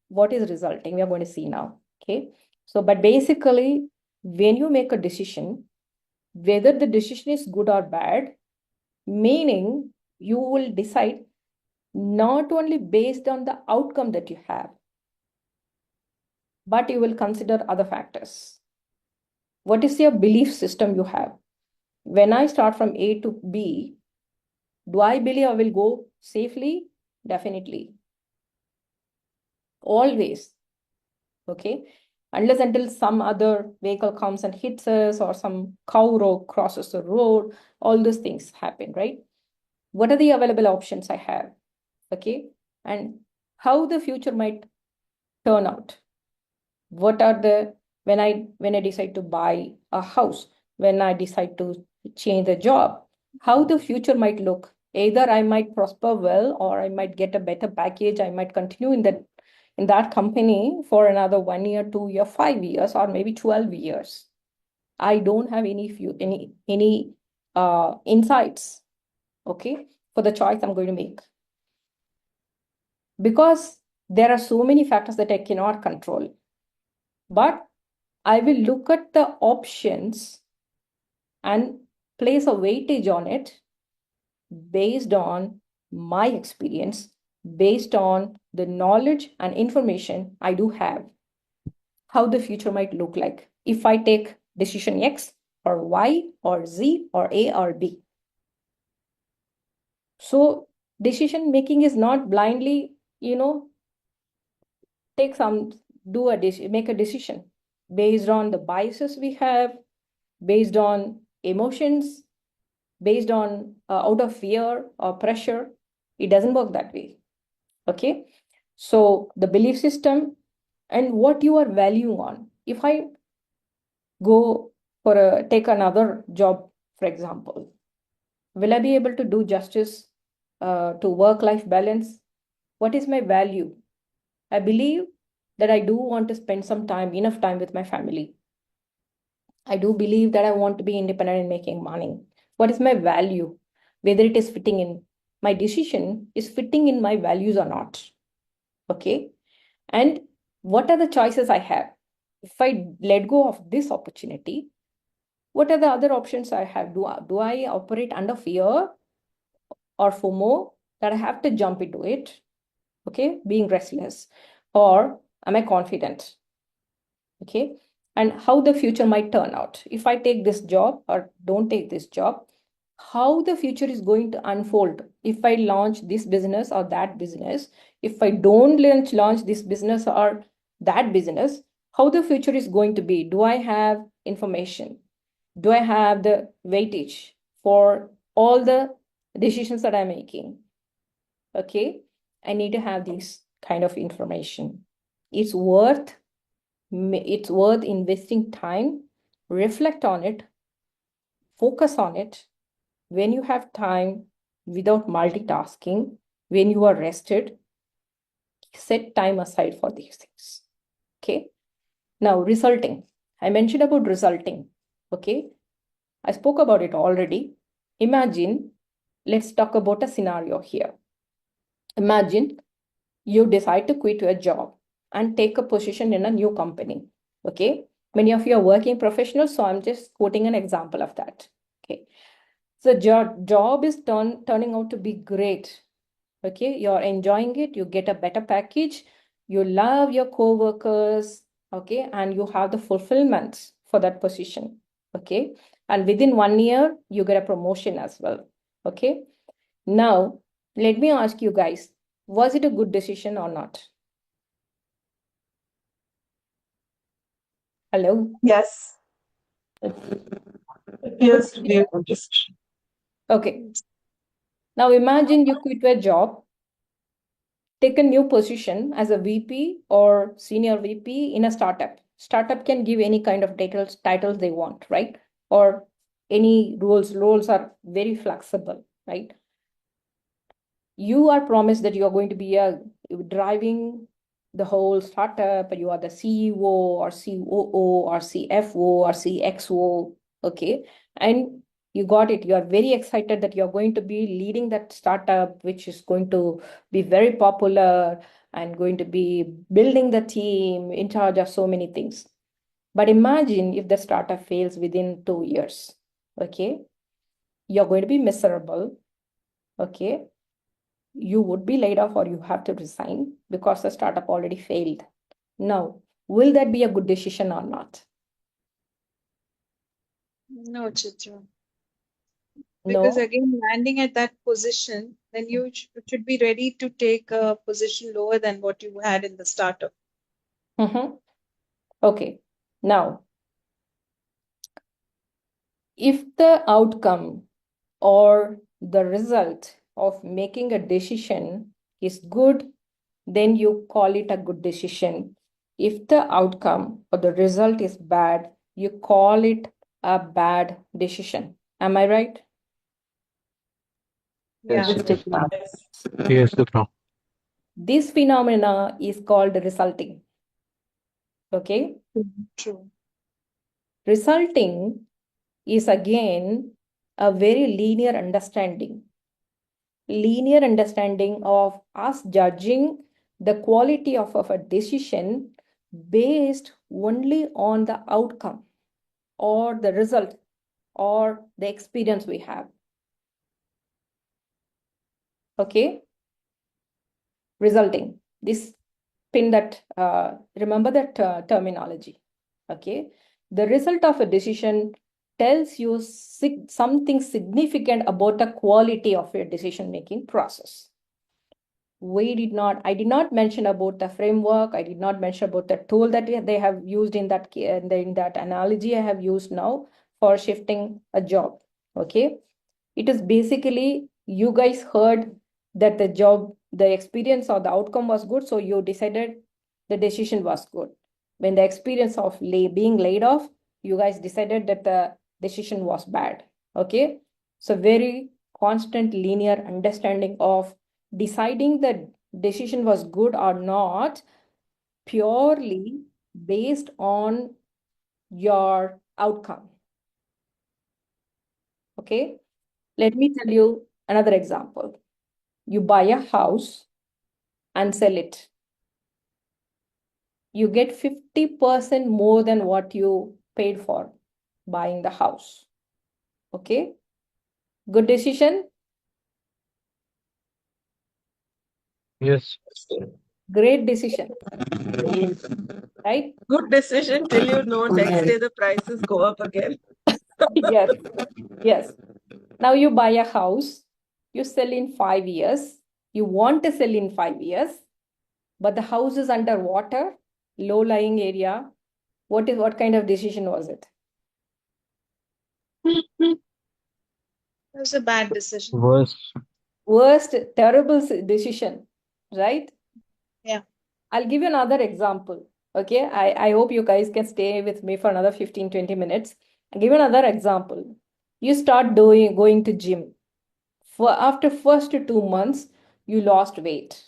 what is resulting? We are going to see now. Okay, so but basically, when you make a decision, whether the decision is good or bad, meaning you will decide not only based on the outcome that you have, but you will consider other factors. What is your belief system you have? When I start from A to B, do I believe I will go safely? Definitely. Always. Okay. Unless until some other vehicle comes and hits us, or some cow crosses the road, all those things happen, right? What are the available options I have? Okay. And how the future might turn out. What are the, when I decide to buy a house, when I decide to change the job, how the future might look. Either I might prosper well, or I might get a better package. I might continue in that company for another 1 year, 2 year, 5 years, or maybe 12 years. I don't have any insights, okay, for the choice I'm going to make. Because there are so many factors that I cannot control. But I will look at the options and place a weightage on it based on my experience, based on the knowledge and information I do have, how the future might look like if I take decision X or Y or Z or A or B. So decision making is not blindly, make a decision based on the biases we have, based on emotions, based on out of fear or pressure. It doesn't work that way. Okay. So the belief system and what you are valuing on. If I go take another job, for example, will I be able to do justice to work-life balance? What is my value? I believe that I do want to spend enough time with my family. I do believe that I want to be independent in making money. What is my value? Whether it is fitting in, my decision is fitting in my values or not. Okay. And what are the choices I have? If I let go of this opportunity, what are the other options I have? Do I operate under fear or FOMO that I have to jump into it? Okay. Being restless. Or am I confident? Okay. And how the future might turn out. If I take this job or don't take this job, how the future is going to unfold. If I launch this business or that business, if I don't launch this business or that business, how the future is going to be. Do I have information? Do I have the weightage for all the decisions that I'm making? Okay. I need to have this kind of information. It's worth investing time, reflect on it, focus on it. When you have time without multitasking, when you are rested, set time aside for these things. Okay. Now, resulting. I mentioned about resulting. Okay. I spoke about it already. Imagine, let's talk about a scenario here. Imagine you decide to quit your job and take a position in a new company. Okay. Many of you are working professionals, so I'm just quoting an example of that. Okay. So your job is turning out to be great. Okay. You're enjoying it. You get a better package. You love your co-workers. Okay. And you have the fulfillment for that position. Okay. And within 1 year, you get a promotion as well. Okay. Now, let me ask you guys, was it a good decision or not? Hello? Yes. Yes, Good we decision. Okay. Now imagine you quit your job, take a new position as a VP or senior VP in a startup. Startup can give any kind of titles they want, right? Or any roles. Roles are very flexible, right? You are promised that you are going to be driving the whole startup, you are the CEO or COO or CFO or CXO, okay? And you got it. You are very excited that you're going to be leading that startup, which is going to be very popular and going to be building the team in charge of so many things. But imagine if the startup fails within 2 years, okay? You're going to be miserable. okay, you would be laid off or you have to resign because the startup already failed. Now, will that be a good decision or not? No, Chitra. No. Because again, landing at that position, then you should be ready to take a position lower than what you had in the startup. Okay. Now, if the outcome or the result of making a decision is good, then you call it a good decision. If the outcome or the result is bad, you call it a bad decision. Am I right? Yeah, Yes, yes. Yes, Supra. This phenomena is called resulting. Okay? true. Resulting is again a very linear understanding of us judging the quality of a decision based only on the outcome or the result or the experience we have. Okay? Resulting. This pin that, remember that terminology. Okay? The result of a decision tells you something significant about the quality of your decision-making process. I did not mention about the framework. I did not mention about the tool that they have used in that analogy I have used now for shifting a job. Okay. It is basically, you guys heard that the experience or the outcome was good. So you decided the decision was good. When the experience of being laid off, you guys decided that the decision was bad. Okay. So very constant linear understanding of deciding the decision was good or not purely based on your outcome. Okay. Let me tell you another example. You buy a house and sell it. You get 50% more than what you paid for buying the house. Okay. Good decision. Yes. Great decision. Right? Good decision till you know next day the prices go up again. Yes. Yes. Now you buy a house, you sell in 5 years. You want to sell in 5 years, but the house is underwater, low-lying area. What kind of decision was it? It was a bad decision. Worst. Terrible decision, right? Yeah. I'll give you another example. Okay. I hope you guys can stay with me for another 15, 20 minutes. I'll give you another example. You start going to gym. After first 2 months, you lost weight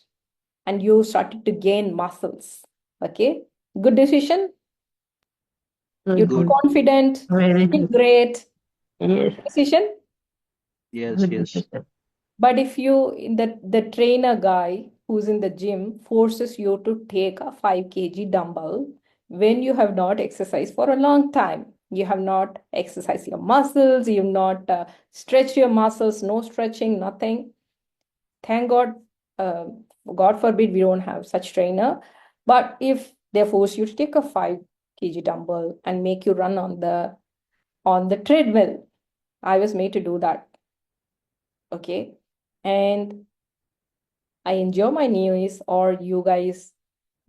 and you started to gain muscles. Okay. Good decision. You feel Good. confident, Very feel good. great. Yes. Decision. Yes, yes. But if the trainer guy who's in the gym forces you to take a 5 kg dumbbell when you have not exercised for a long time, you have not exercised your muscles, you've not stretched your muscles, no stretching, nothing. Thank God, God forbid we don't have such trainer. But if they force you to take a 5 kg dumbbell and make you run on the treadmill, I was made to do that. Okay. And I injure my knees, or you guys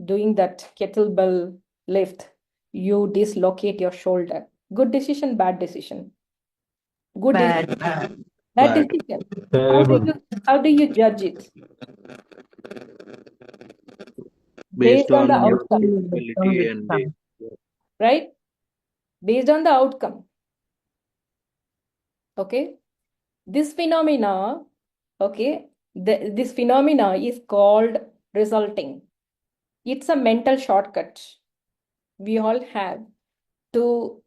doing that kettlebell lift, you dislocate your shoulder. Good decision, bad decision. Good decision, Bad. bad Bad. decision. Terrible. How do you judge it? Based Based on the on your outcome, capability and right? Based on the outcome. Okay. This phenomena, okay, this phenomena is called resulting. It's a mental shortcut we all have to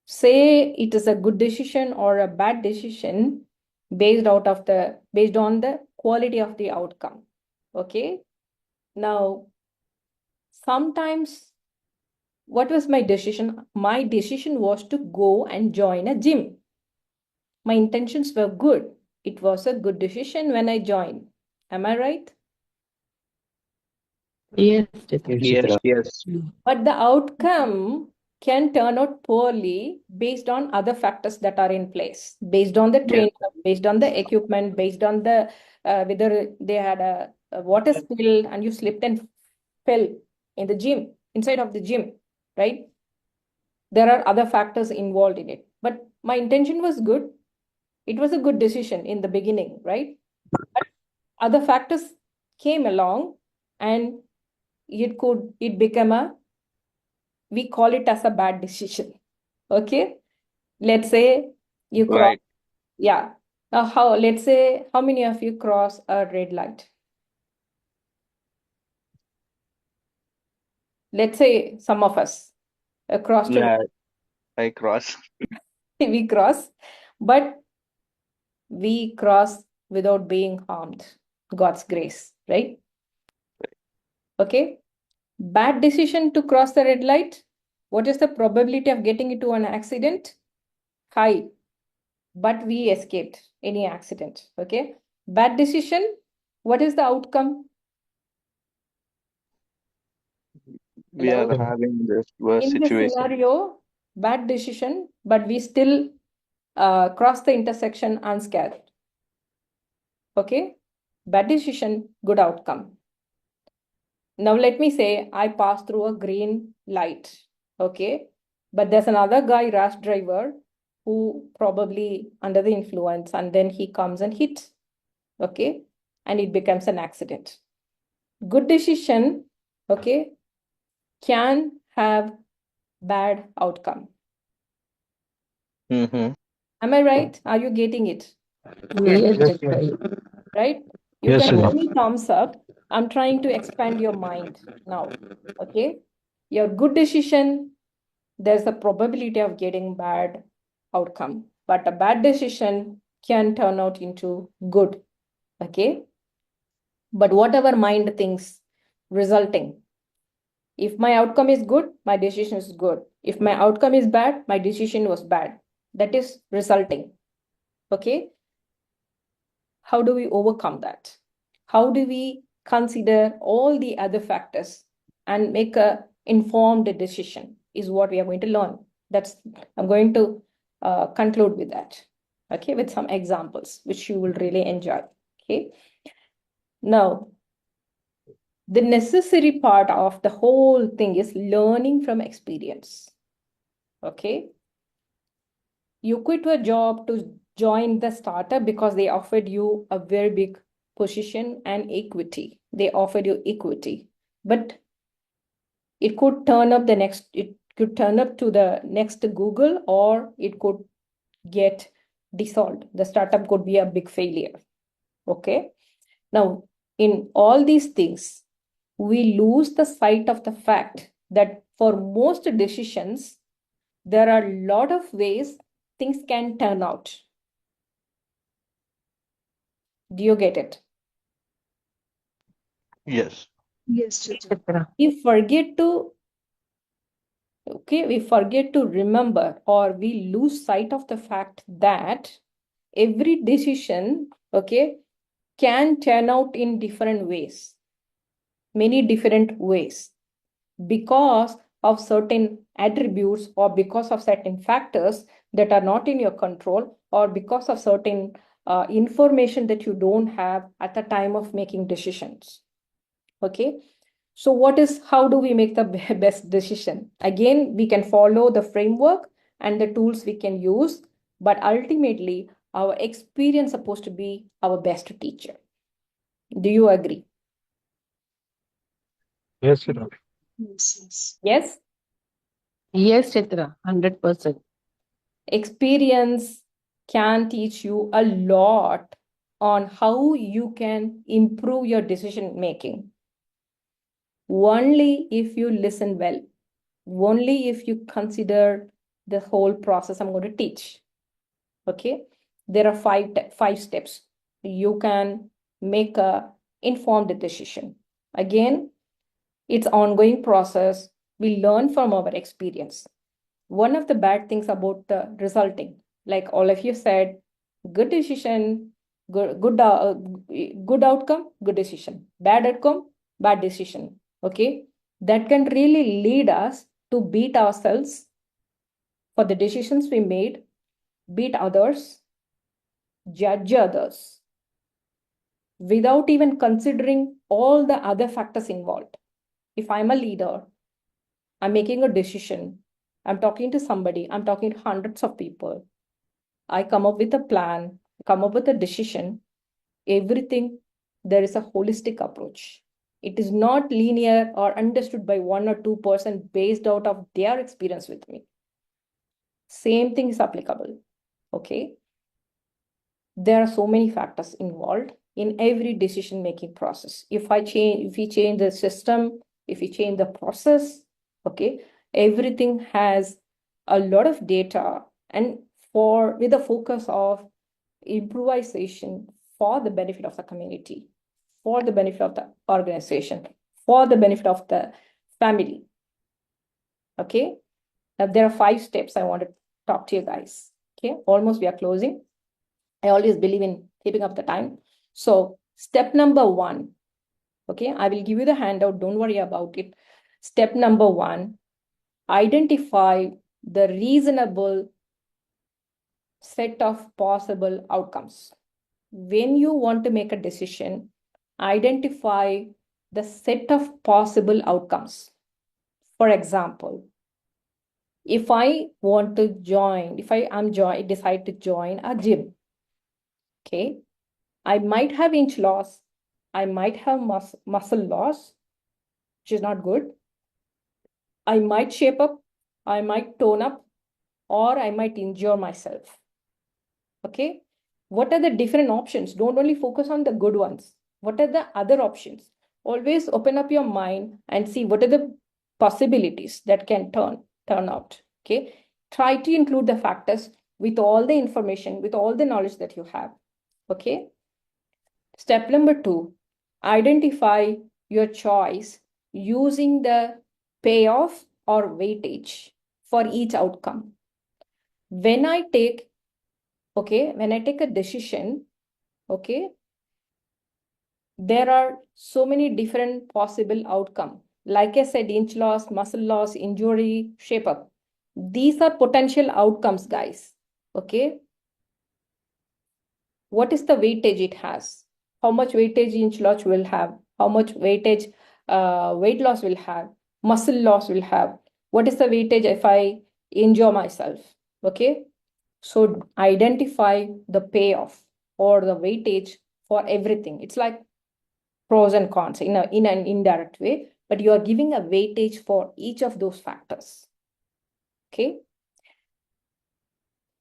say it is a good decision or a bad decision based on the quality of the outcome. Okay. Now, sometimes, what was my decision? My decision was to go and join a gym. My intentions were good. it was a good decision when I joined. Am I right? Yes, Yes, yes. But the outcome can turn out poorly based on other factors that are in place, based on the Yes. training, based on the equipment, based on the whether they had a water spill and you slipped and fell in the gym, inside of the gym, right? There are other factors involved in it. But my intention was good. It was a good decision in the beginning, right? But other factors came along and it became we call it as a bad decision. Okay. Let's say you cross, Right. yeah. Now, let's say, how many of you cross a red light? Let's say some of us cross to, Yeah, I cross. we cross, but we cross without being harmed. God's grace, right? Okay. Bad decision to cross the red light. What is the probability of getting into an accident? High, but we escaped any accident. Okay. Bad decision. What is the outcome? We are Hello? having this worst In this situation. scenario, bad decision, but we still cross the intersection unscared. Okay? Bad decision, good outcome. Now let me say I pass through a green light. Okay? But there's another guy, rash driver, who probably under the influence, and then he comes and hits. Okay? And it becomes an accident. Good decision, okay, can have bad outcome. Mm-hmm. Am I right? Are you getting it? Yes, Right? You Yes, can Siddha. give me thumbs up. I'm trying to expand your mind now. Okay? Your good decision, there's a probability of getting bad outcome. But a bad decision can turn out into good. Okay? But whatever mind thinks resulting. If my outcome is good, my decision is good. If my outcome is bad, my decision was bad. That is resulting. Okay? How do we overcome that? How do we consider all the other factors and make a informed decision is what we are going to learn. I'm going to conclude with that. Okay, with some examples, which you will really enjoy. Okay. Now, the necessary part of the whole thing is learning from experience. Okay. You quit your job to join the startup because they offered you a very big position and equity. They offered you equity, but it could turn up to the next Google, or it could get dissolved. The startup could be a big failure. Okay. Now, in all these things, we lose the sight of the fact that for most decisions, there are a lot of ways things can turn out. Do you get it? Yes. Yes, Chitra. We forget to remember, or we lose sight of the fact that every decision, okay, can turn out in different ways, many different ways, because of certain attributes or because of certain factors that are not in your control, or because of certain information that you don't have at the time of making decisions. Okay. So how do we make the best decision? Again, we can follow the framework and the tools we can use, but ultimately our experience is supposed to be our best teacher. Do you agree? Yes, Siddha. Yes. Yes? Yes, Chitra, 100%. Experience can teach you a lot on how you can improve your decision making. Only if you listen well, only if you consider the whole process I'm going to teach. Okay, there are five steps. You can make a informed decision. Again, it's ongoing process. We learn from our experience. One of the bad things about the resulting, like all of you said, good decision good outcome, good decision. Bad outcome, bad decision. Okay, that can really lead us to beat ourselves for the decisions we made, beat others, judge others, without even considering all the other factors involved. If I'm a leader, I'm making a decision, I'm talking to somebody, I'm talking to hundreds of people, I come up with a plan, come up with a decision, everything, there is a holistic approach. It is not linear or understood by 1 or 2% based out of their experience with me. Same thing is applicable. Okay. There are so many factors involved in every decision-making process. If we change the system, if we change the process, okay, everything has a lot of data, and with the focus of improvisation for the benefit of the community, for the benefit of the organization, for the benefit of the family. Okay. Now there are 5 steps I want to talk to you guys. Okay. Almost we are closing. I always believe in keeping up the time. So step number 1. Okay. I will give you the handout. Don't worry about it. Step number 1, identify the reasonable set of possible outcomes. When you want to make a decision, identify the set of possible outcomes. For example, if I want to join, decide to join a gym, okay, I might have inch loss, I might have muscle loss, which is not good. I might shape up, I might tone up, or I might injure myself. Okay. What are the different options? Don't only focus on the good ones. What are the other options? Always open up your mind and see what are the possibilities that can turn out. Okay. Try to include the factors with all the information, with all the knowledge that you have. Okay. Step number 2, identify your choice using the payoff or weightage for each outcome. When I take a decision, okay, there are so many different possible outcomes. Like I said, inch loss, muscle loss, injury, shape up. These are potential outcomes, guys. Okay. What is the weightage it has? How much weightage inch loss will have? How much weightage weight loss will have? Muscle loss will have? What is the weightage if I injure myself? Okay. So identify the payoff or the weightage for everything. It's like pros and cons in an indirect way, but you are giving a weightage for each of those factors. Okay.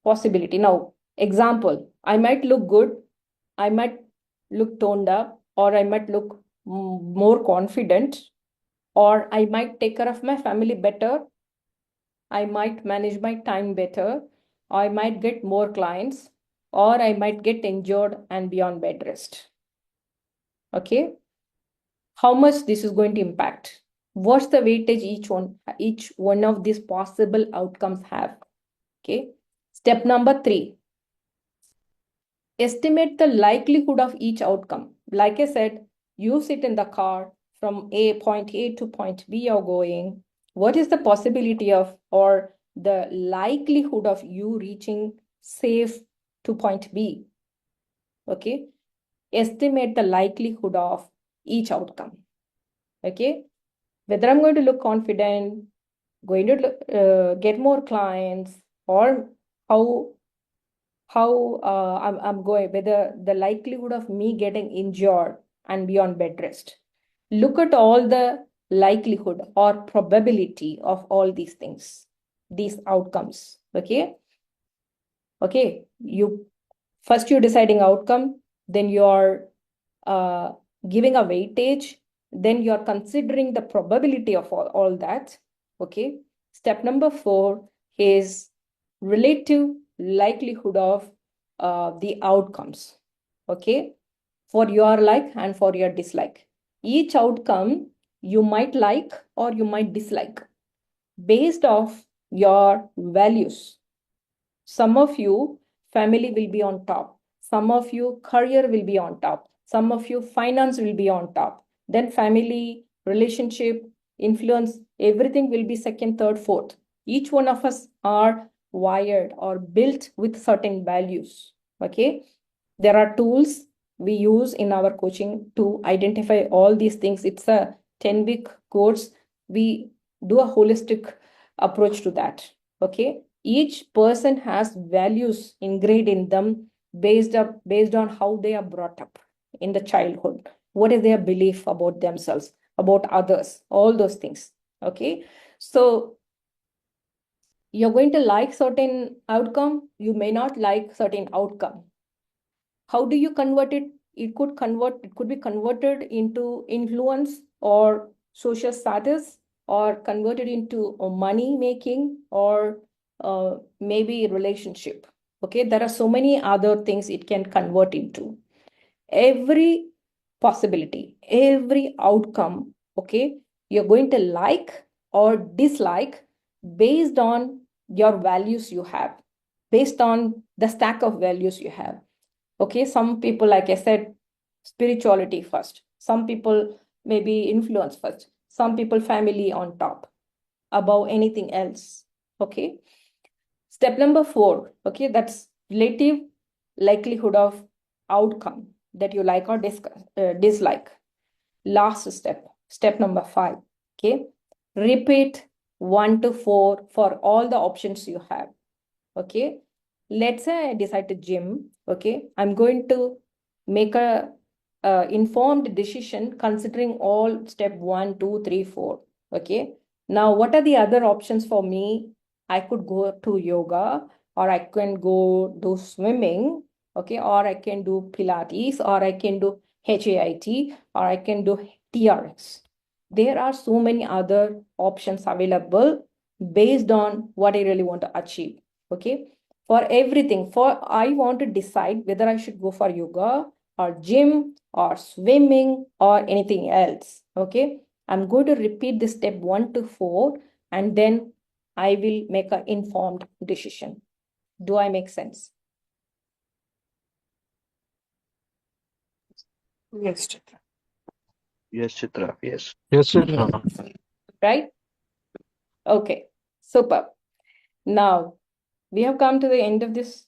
Possibility. Now, example, I might look good, I might look toned up, or I might look more confident, or I might take care of my family better, I might manage my time better, I might get more clients, or I might get injured and be on bed rest. Okay. How much this is going to impact? What's the weightage each one of these possible outcomes have? Okay. Step number 3, estimate the likelihood of each outcome. Like I said, you sit in the car from point A to point B you're going. What is the possibility of or the likelihood of you reaching safe to point B? Okay. Estimate the likelihood of each outcome. Okay. Whether I'm going to look confident, going to get more clients, or how I'm going, whether the likelihood of me getting injured and be on bed rest. Look at all the likelihood or probability of all these things, these outcomes. Okay. Okay. You're deciding outcome, then you're giving a weightage, then you're considering the probability of all that. Okay. Step number 4 is relative likelihood of the outcomes. Okay. For your like and for your dislike. Each outcome you might like or you might dislike based off your values. Some of you, family will be on top. Some of you career will be on top. Some of you finance will be on top. Then family, relationship, influence, everything will be second, third, fourth. Each one of us are wired or built with certain values. Okay. There are tools we use in our coaching to identify all these things. It's a 10-week course. We do a holistic approach to that. Okay. Each person has values ingrained in them based on how they are brought up in the childhood. What is their belief about themselves, about others, all those things. Okay. So you're going to like certain outcome, you may not like certain outcome. How do you convert it? It could be converted into influence or social status, or converted into money making, or maybe relationship. Okay, there are so many other things it can convert into. Every possibility, every outcome, okay, you're going to like or dislike based on your values you have, based on the stack of values you have. Okay, some people, like I said, spirituality first. Some people maybe influence first. Some people family on top above anything else. Okay. Step number 4. Okay, that's relative likelihood of outcome that you like or dislike. Last step, step number 5. Okay, repeat 1 to 4 for all the options you have. Okay, let's say I decide to gym. Okay, I'm going to make a informed decision considering all step 1, 2, 3, 4. Okay, now what are the other options for me? I could go to yoga, or I can go do swimming. Okay, or I can do Pilates, or I can do HAIT, or I can do TRX. There are so many other options available based on what I really want to achieve. Okay, for everything, for I want to decide whether I should go for yoga or gym or swimming or anything else. Okay, I'm going to repeat this step 1 to 4, and then I will make an informed decision. Do I make sense? Yes, Chitra. Yes, Chitra. Yes. Yes, Chitra. Right? Okay, super. Now we have come to the end of this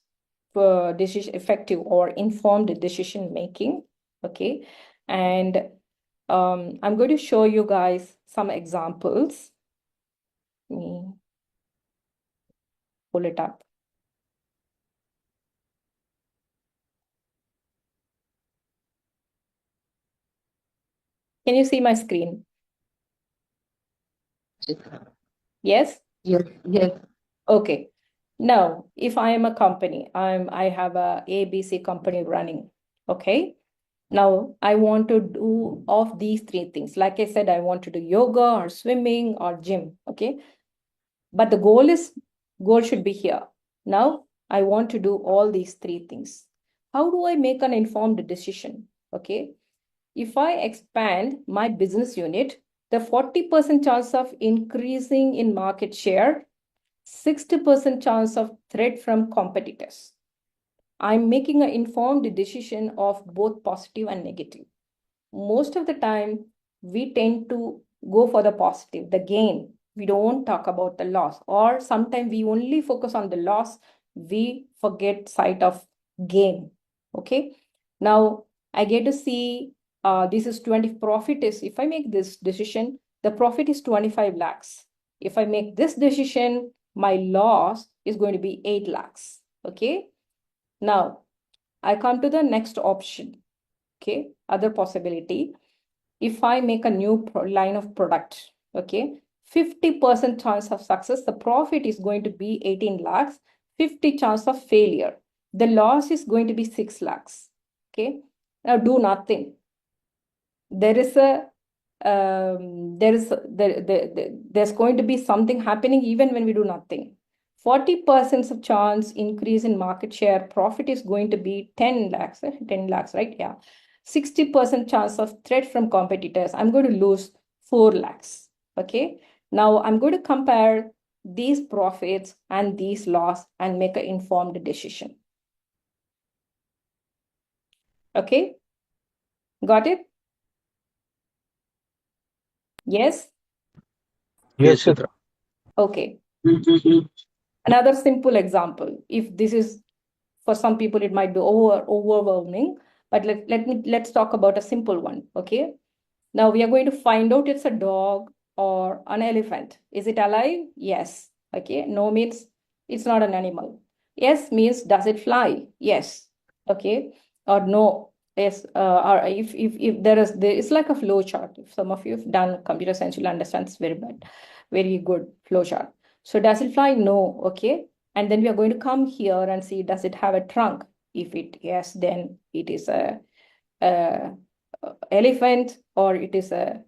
decision, effective or informed decision making. Okay, and I'm going to show you guys some examples. Let me pull it up. Can you see my screen? Yes? Yes, yes. Okay. Now, if I am a company, I have a ABC company running. Okay. Now, I want to do of these 3 things. Like I said, I want to do yoga or swimming or gym. Okay. But the goal should be here. Now, I want to do all these 3 things. How do I make an informed decision? Okay. If I expand my business unit, the 40% chance of increasing in market share, 60% chance of threat from competitors. I'm making an informed decision of both positive and negative. Most of the time, we tend to go for the positive, the gain. We don't talk about the loss, or sometimes we only focus on the loss. We forget sight of gain. Okay. Now I get to see this is 20 profit is, if I make this decision, the profit is 25 lakhs. If I make this decision, my loss is going to be 8 lakhs. Okay. Now I come to the next option. Okay. Other possibility. If I make a new line of product, okay, 50% chance of success, the profit is going to be 18 lakhs, 50 chance of failure. The loss is going to be 6 lakhs. Okay. Now do nothing. There's going to be something happening even when we do nothing. 40% of chance increase in market share, profit is going to be 10 lakhs, 10 lakhs, right? Yeah. 60% chance of threat from competitors. I'm going to lose 4 lakhs. Okay. Now I'm going to compare these profits and these loss and make an informed decision. Okay, got it? Yes? Yes, Chitra. Okay. Another simple example. If this is, for some people, it might be overwhelming, but let's talk about a simple one. Okay. Now we are going to find out it's a dog or an elephant. Is it alive? Yes. Okay. No means it's not an animal. Yes means does it fly? Yes. Okay. Or no. Yes. Or if there is like a flow chart. If some of you have done computer science, you'll understand it's very good flow chart. So does it fly? No. Okay. And then we are going to come here and see, does it have a trunk? If it yes, then it is a elephant or it is a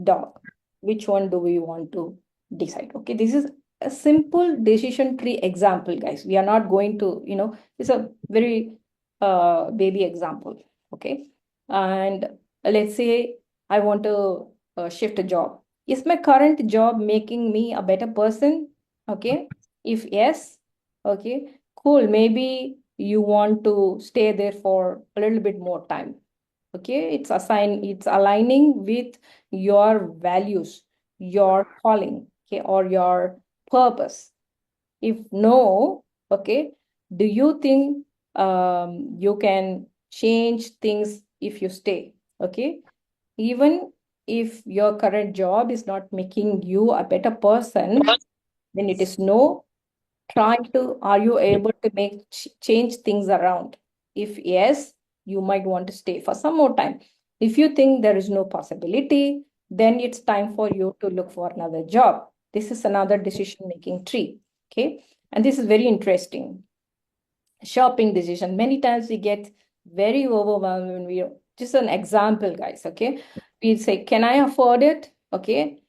dog. Which one do we want to decide? Okay, this is a simple decision tree example, guys. We are not going to, it's a very baby example. Okay, and let's say I want to shift a job. Is my current job making me a better person? Okay, if yes, okay, cool. Maybe you want to stay there for a little bit more time. Okay, it's aligning with your values, your calling, okay, or your purpose. If no, okay, do you think you can change things if you stay? Okay, even if your current job is not making you a better person, then it is no. Are you able to change things around? If yes, you might want to stay for some more time. If you think there is no possibility, then it's time for you to look for another job. This is another decision-making tree. Okay. And this is very interesting. Shopping decision. Many times we get very overwhelmed when just an example, guys. Okay. We say, can I afford it? Okay.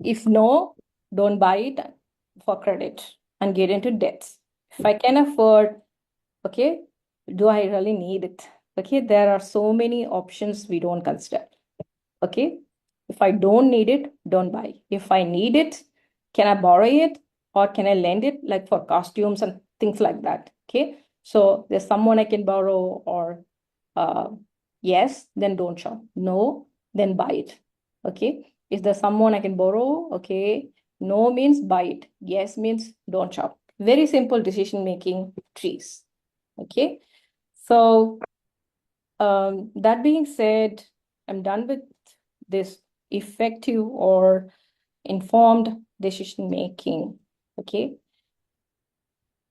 If no, don't buy it for credit and get into debts. If I can afford, okay, do I really need it? Okay, there are so many options we don't consider. Okay, if I don't need it, don't buy. If I need it, can I borrow it or can I lend it, like for costumes and things like that? Okay, so there's someone I can borrow, or yes, then don't shop. No, then buy it. Okay, is there someone I can borrow? Okay, no means buy it. Yes means don't shop. Very simple decision making trees. Okay, so that being said, I'm done with this effective or informed decision making. Okay,